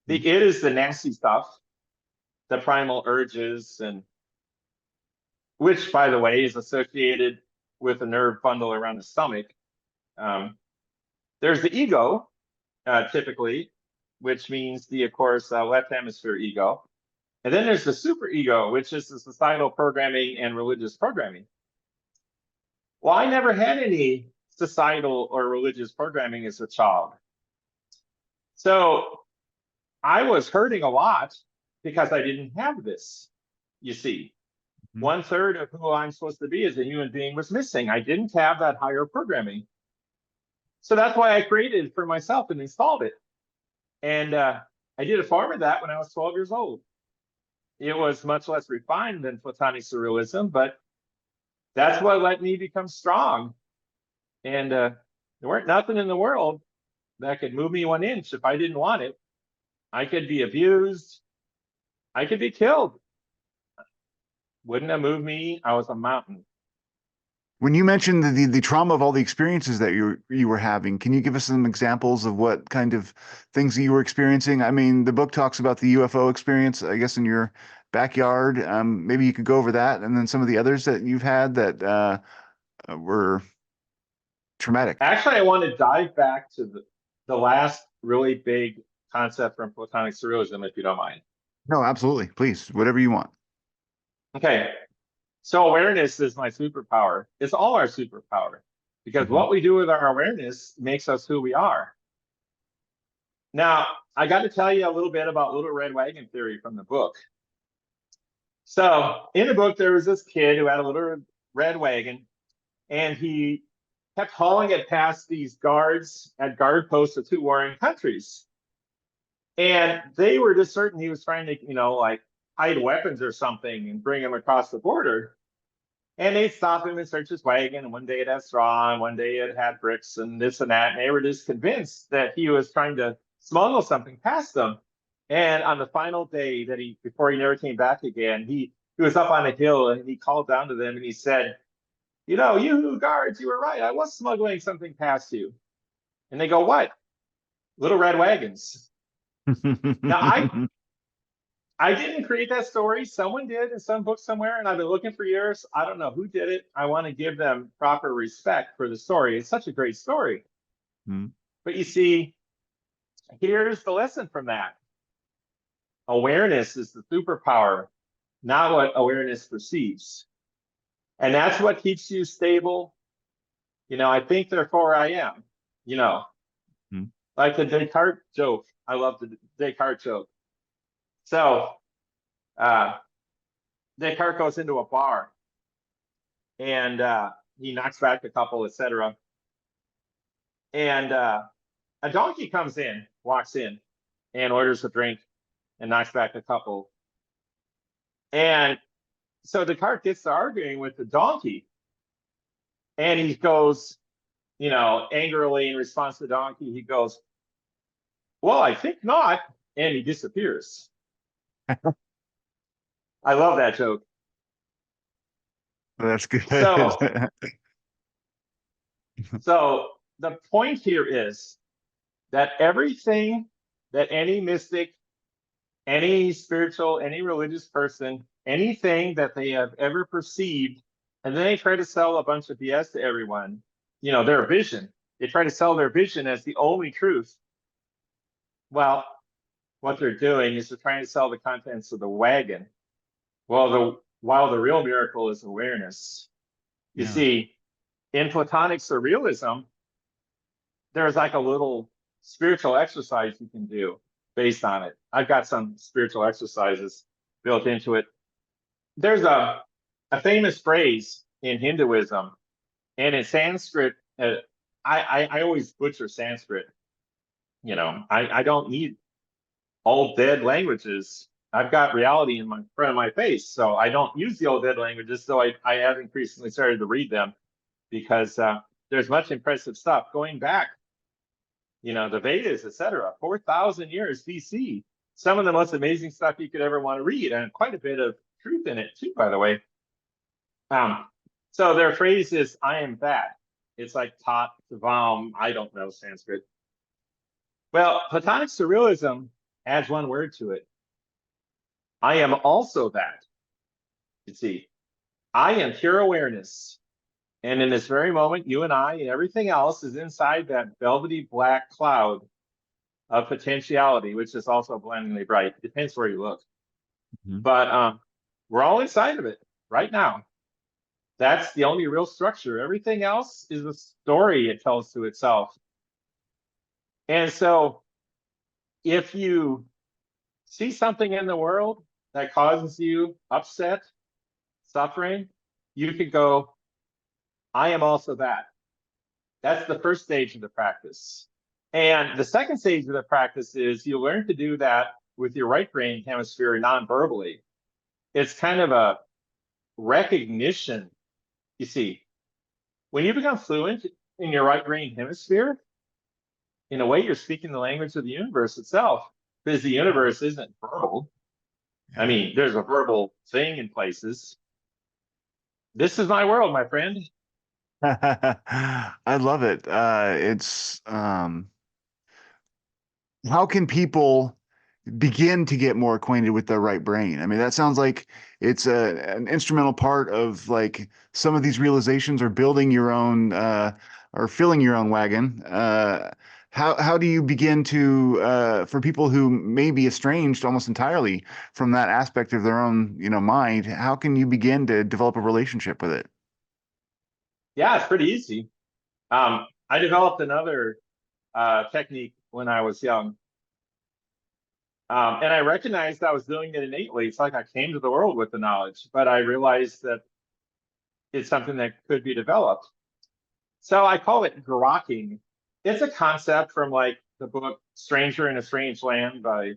The id is the nasty stuff, the primal urges, and which, by the way, is associated with a nerve bundle around the stomach. There's the ego, typically, which means of course, left hemisphere ego. And then there's the superego, which is the societal programming and religious programming. Well, I never had any societal or religious programming as a child. So I was hurting a lot because I didn't have this, you see. 1/3 of who I'm supposed to be as a human being was missing. I didn't have that higher programming. So that's why I created it for myself and installed it. And I did a form of that when I was 12 years old. It was much less refined than Platonic Surrealism, but that's what let me become strong. And there weren't nothing in the world that could move me 1 inch if I didn't want it. I could be abused. I could be killed. Wouldn't have moved me. I was a mountain. When you mentioned the trauma of all the experiences that you were having, can you give us some examples of what kind of things that you were experiencing? I mean, the book talks about the UFO experience, I guess, in your backyard. Maybe you could go over that, and then some of the others that you've had that were traumatic. Actually, I want to dive back to the last really big concept from Platonic Surrealism, if you don't mind. No, absolutely. Please, whatever you want. Okay. So awareness is my superpower. It's all our superpower, because what we do with our awareness makes us who we are. Now, I got to tell you a little bit about Little Red Wagon Theory from the book. So in the book, there was this kid who had a little red wagon, and he kept hauling it past these guards at guard posts of 2 warring countries. And they were just certain he was trying to, like hide weapons or something and bring them across the border. And they'd stop him and search his wagon. And one day it had straw, and one day it had bricks and this and that. And they were just convinced that he was trying to smuggle something past them. And on the final day that before he never came back again, he was up on a hill and he called down to them and he said, you know, you guards, you were right. I was smuggling something past you. And they go, what? Little red wagons. Now, I didn't create that story. Someone did in some book somewhere, and I've been looking for years. I don't know who did it. I want to give them proper respect for the story. It's such a great story. But you see, here's the lesson from that. Awareness is the superpower, not what awareness perceives. And that's what keeps you stable. You know, I think, therefore I am, you know, like the Descartes joke. I love the Descartes joke. So Descartes goes into a bar and he knocks back a couple, etc. And a donkey comes in, walks in, and orders a drink and knocks back a couple. And so Descartes gets to arguing with the donkey. And he goes, you know, angrily in response to the donkey, he goes, well, I think not. And he disappears. I love that joke. That's good. So the point here is that everything that any mystic, any spiritual, any religious person, anything that they have ever perceived, and then they try to sell a bunch of BS to everyone, you know, their vision. They try to sell their vision as the only truth. Well, what they're doing is they're trying to sell the contents of the wagon. While the real miracle is awareness. You see, in Platonic Surrealism, there's like a little spiritual exercise you can do based on it. I've got some spiritual exercises built into it. There's a famous phrase in Hinduism, and in Sanskrit, I always butcher Sanskrit. You know, I don't need old dead languages. I've got reality in front of my face, so I don't use the old dead languages. So I have increasingly started to read them because there's much impressive stuff going back. You know, the Vedas, etc., 4,000 years BC. Some of the most amazing stuff you could ever want to read, and quite a bit of truth in it too, by the way. So their phrase is "I am that." It's like Tat Tvam. I don't know Sanskrit. Well, Platonic Surrealism adds one word to it. I am also that. You see, I am pure awareness. And in this very moment, you and I and everything else is inside that velvety black cloud of potentiality, which is also blindingly bright. It depends where you look. But we're all inside of it right now. That's the only real structure. Everything else is a story it tells to itself. And so if you see something in the world that causes you upset, suffering, you could go, I am also that. That's the first stage of the practice. And the second stage of the practice is you learn to do that with your right brain hemisphere non-verbally. It's kind of a recognition. You see, when you become fluent in your right brain hemisphere, in a way, you're speaking the language of the universe itself, because the universe isn't verbal. I mean, there's a verbal thing in places. This is my world, my friend. I love it. It's how can people begin to get more acquainted with their right brain? I mean, that sounds like it's an instrumental part of like some of these realizations, or building your own or filling your own wagon. How do you begin to for people who may be estranged almost entirely from that aspect of their own, you know, mind, how can you begin to develop a relationship with it? Yeah, it's pretty easy. I developed another technique when I was young. And I recognized I was doing it innately. It's like I came to the world with the knowledge, but I realized that it's something that could be developed. So I call it grokking. It's a concept from like the book Stranger in a Strange Land by,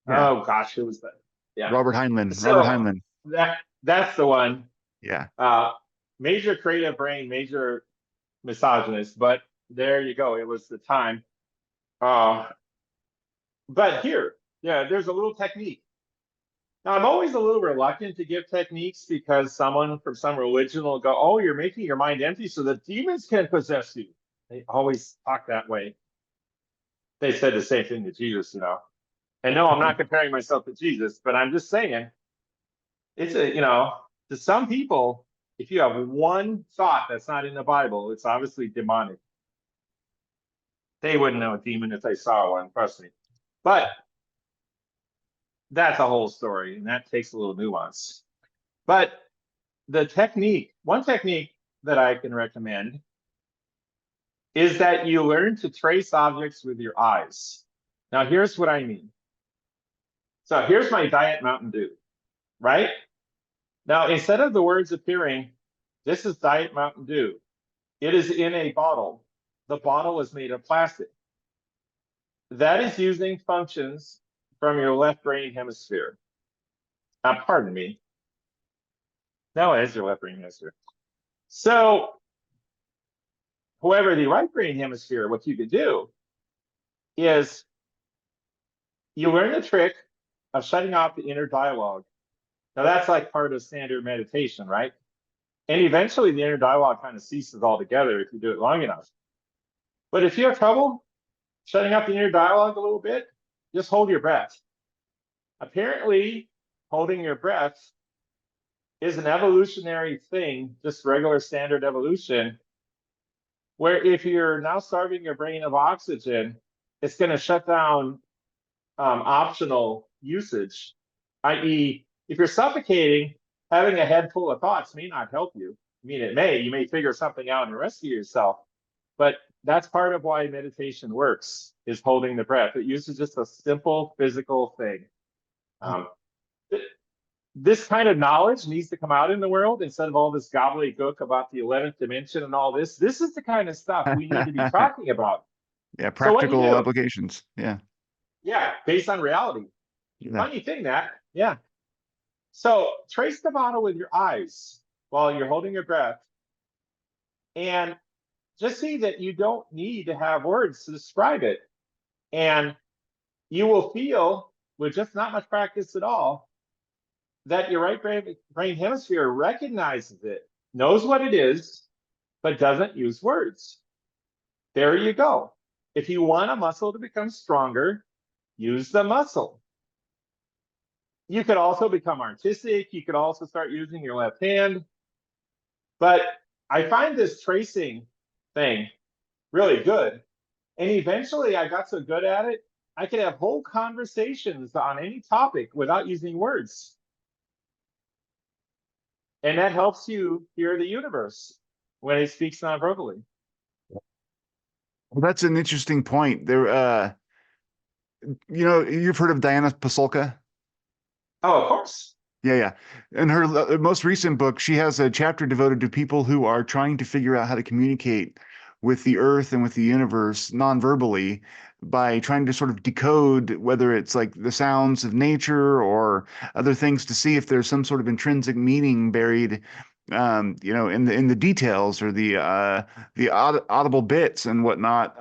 oh gosh, who was that? Yeah. Robert Heinlein. So Robert Heinlein. that's the one. Yeah. Major creative brain, major misogynist, but there you go. It was the time. But here, Yeah, there's a little technique. Now, I'm always a little reluctant to give techniques because someone from some religion will go, "Oh, you're making your mind empty so that demons can possess you." They always talk that way. They said the same thing to Jesus, And no, I'm not comparing myself to Jesus, but I'm just saying it's to some people, if you have one thought that's not in the Bible, it's obviously demonic. They wouldn't know a demon if they saw one, trust me. But that's a whole story, and that takes a little nuance. But one technique that I can recommend is that you learn to trace objects with your eyes. Now, here's what I mean. So here's my Diet Mountain Dew, right? Now, instead of the words appearing, "This is Diet Mountain Dew," it is in a bottle. The bottle is made of plastic. That is using functions from your left brain hemisphere. Pardon me. No, it is your left brain hemisphere. So, however, the right brain hemisphere, what you could do is you learn the trick of shutting off the inner dialogue. Now, that's like part of standard meditation, right? And eventually the inner dialogue kind of ceases altogether if you do it long enough. But if you have trouble shutting off the inner dialogue a little bit, just hold your breath. Apparently, holding your breath is an evolutionary thing, just regular standard evolution, where if you're now starving your brain of oxygen, it's going to shut down optional usage, i.e., if you're suffocating, having a head full of thoughts may not help you. I mean, you may figure something out and rescue yourself, but that's part of why meditation works, is holding the breath. It uses just a simple physical thing. This kind of knowledge needs to come out in the world instead of all this gobbledygook about the 11th dimension and all this. This is the kind of stuff we need to be talking about. Yeah, So what do you practical do? applications. Yeah. Yeah, based on reality. Yeah. Funny thing that, yeah. So trace the bottle with your eyes while you're holding your breath. And just see that you don't need to have words to describe it. And you will feel, with just not much practice at all, that your right brain hemisphere recognizes it, knows what it is, but doesn't use words. There you go. If you want a muscle to become stronger, use the muscle. You could also become artistic. You could also start using your left hand. But I find this tracing thing really good. And eventually I got so good at it, I could have whole conversations on any topic without using words. And that helps you hear the universe when it speaks non-verbally. Well, that's an interesting point. You've heard of Diana Pasulka? Oh, of course. Yeah, yeah. In her most recent book, she has a chapter devoted to people who are trying to figure out how to communicate with the earth and with the universe non-verbally by trying to sort of decode whether it's like the sounds of nature or other things to see if there's some sort of intrinsic meaning buried in the details or the audible bits and whatnot.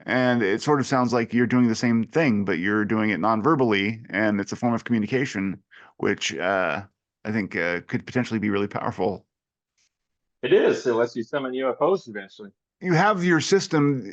And it sort of sounds like you're doing the same thing, but you're doing it non-verbally, and it's a form of communication, which I think could potentially be really powerful. It is, unless you summon UFOs eventually. You have your system.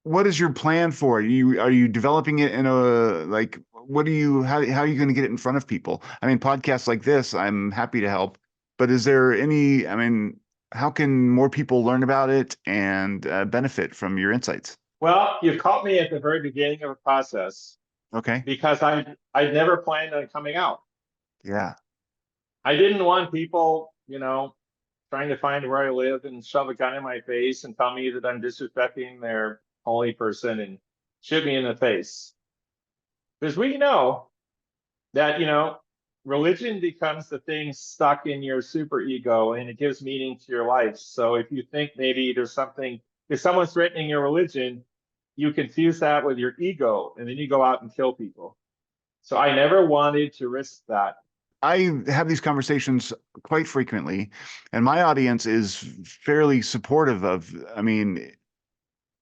What is your plan for it? Are you developing it in a like? How are you going to get it in front of people? I mean, podcasts like this, I'm happy to help. But is there any? I mean, how can more people learn about it and benefit from your insights? Well, you've caught me at the very beginning of a process Okay. because I never planned on coming out. Yeah. I didn't want people, trying to find where I live and shove a gun in my face and tell me that I'm disrespecting their holy person and shoot me in the face. Because we know that, religion becomes the thing stuck in your super ego and it gives meaning to your life. So if you think maybe if someone's threatening your religion, you confuse that with your ego and then you go out and kill people. So I never wanted to risk that. I have these conversations quite frequently, and my audience is fairly supportive of, I mean,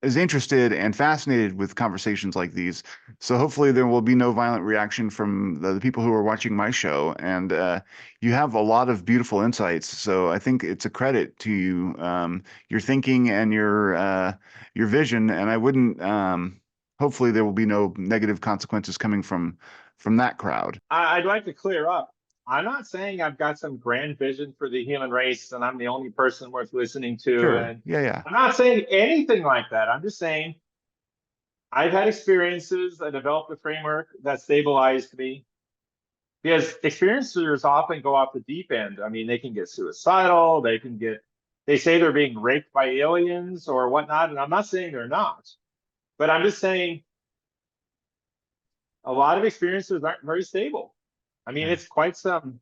is interested and fascinated with conversations like these. So hopefully there will be no violent reaction from the people who are watching my show. And you have a lot of beautiful insights. So I think it's a credit to you, your thinking and your vision. And I wouldn't. Hopefully there will be no negative consequences coming from that crowd. I'd like to clear up. I'm not saying I've got some grand vision for the human race and I'm the only person worth listening to. Sure. And Yeah. Yeah. I'm not saying anything like that. I'm just saying I've had experiences. I developed a framework that stabilized me because experiencers often go off the deep end. I mean, they can get suicidal. They say they're being raped by aliens or whatnot. And I'm not saying they're not, but I'm just saying a lot of experiences aren't very stable. I mean, Yeah. it's quite some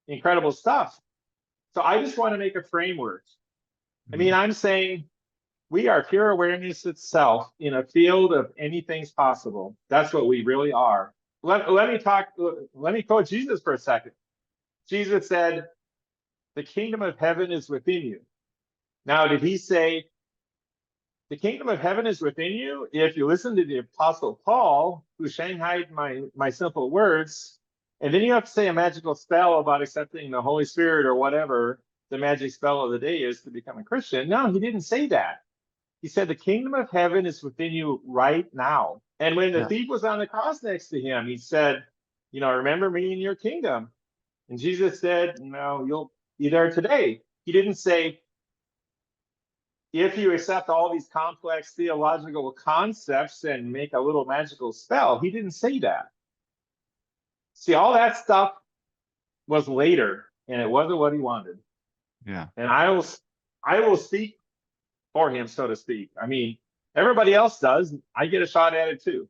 incredible stuff. So I just want to make a framework. I mean, I'm saying we are pure awareness itself in a field of anything's possible. That's what we really are. Let me quote Jesus for a second. Jesus said, the kingdom of heaven is within you. Now, did he say, the kingdom of heaven is within you? If you listen to the apostle Paul, who shanghaied my simple words, and then you have to say a magical spell about accepting the Holy Spirit or whatever the magic spell of the day is to become a Christian. No, he didn't say that. He said, the kingdom of heaven is within you right now. And when the Yeah. thief was on the cross next to him, he said, remember me in your kingdom. And Jesus said, no, you'll be there today. He didn't say, if you accept all these complex theological concepts and make a little magical spell. He didn't say that. See, all that stuff was later, and it wasn't what he wanted. Yeah. And I will speak for him, so to speak. I mean, everybody else does. I get a shot at it too.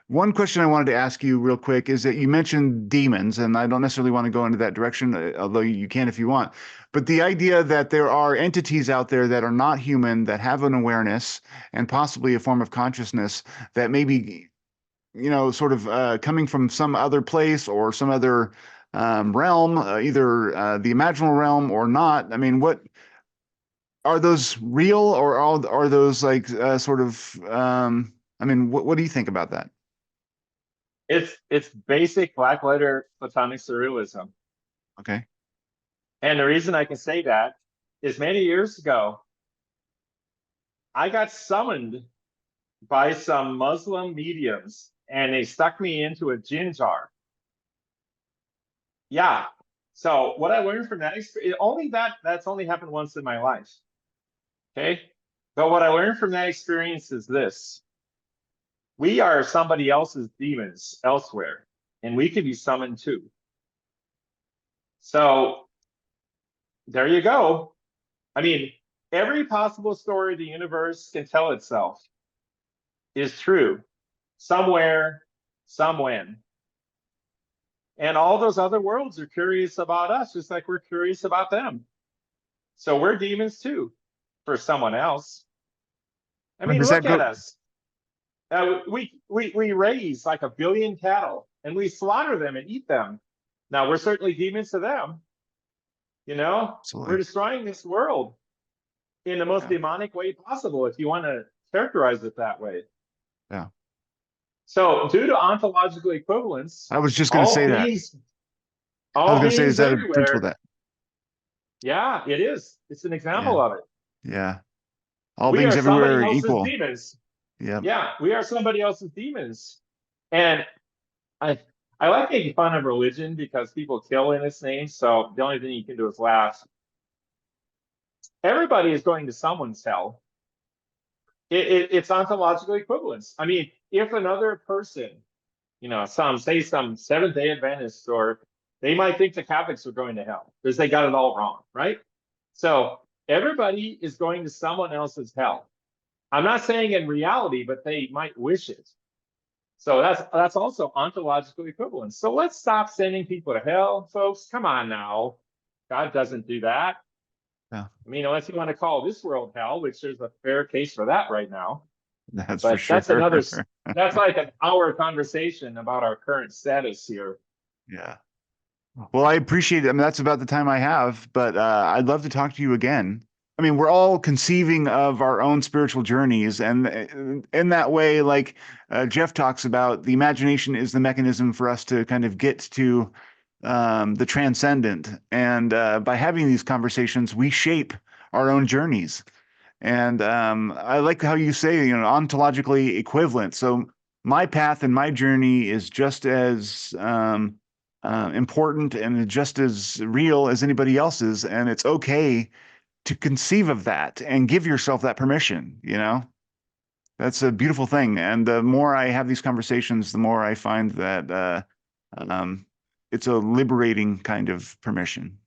One question I wanted to ask you real quick is that you mentioned demons, and I don't necessarily want to go into that direction, although you can if you want. But the idea that there are entities out there that are not human, that have an awareness and possibly a form of consciousness that may be, sort of coming from some other place or some other realm, either the imaginal realm or not. I mean, what are those real, or are those like sort of? I mean, what do you think about that? It's basic black letter Platonic Surrealism. Okay. And the reason I can say that is many years ago, I got summoned by some Muslim mediums and they stuck me into a gin jar. Yeah. So what I learned from that experience, that's only happened once in my life. Okay. But what I learned from that experience is this. We are somebody else's demons elsewhere, and we can be summoned too. So there you go. I mean, every possible story the universe can tell itself is true somewhere, somewhen. And all those other worlds are curious about us, just like we're curious about them. So we're demons too, for someone else. I mean, Does that look at go? us. We raise like 1 billion cattle and we slaughter them and eat them. Now we're certainly demons to them. We're Absolutely. destroying this world in the most Yeah. demonic way possible, if you want to characterize it that way. Yeah. So due to ontological equivalence, I was just going to say that. I was all going to say, is beings that a principle everywhere. that? Yeah, it is. It's an Yeah. example of it. Yeah. All We beings are everywhere somebody are else's equal. demons. Yeah. Yeah, we are somebody else's demons. And I I like making fun of religion because people kill in its name. So the only thing you can do is laugh. Everybody is going to someone's hell. It's ontological equivalence. I mean, if another person, some Seventh-day Adventists, or they might think the Catholics are going to hell because they got it all wrong, right? So everybody is going to someone else's hell. I'm not saying in reality, but they might wish it. So that's also ontological equivalence. So let's stop sending people to hell, folks. Come on now. God doesn't do that. Yeah. I mean, unless you want to call this world hell, which there's a fair case for that right now. That's for But sure. that's like an hour conversation about our current status here. Yeah. Well, I appreciate it. I mean, that's about the time I have, but I'd love to talk to you again. I mean, we're all conceiving of our own spiritual journeys, and in that way, like Jeff talks about, the imagination is the mechanism for us to kind of get to the transcendent. And by having these conversations, we shape our own journeys. And I like how you say, ontologically equivalent. So my path and my journey is just as important and just as real as anybody else's, and it's okay to conceive of that and give yourself that permission. That's a beautiful thing. And the more I have these conversations, the more I find that um, it's a liberating kind of permission.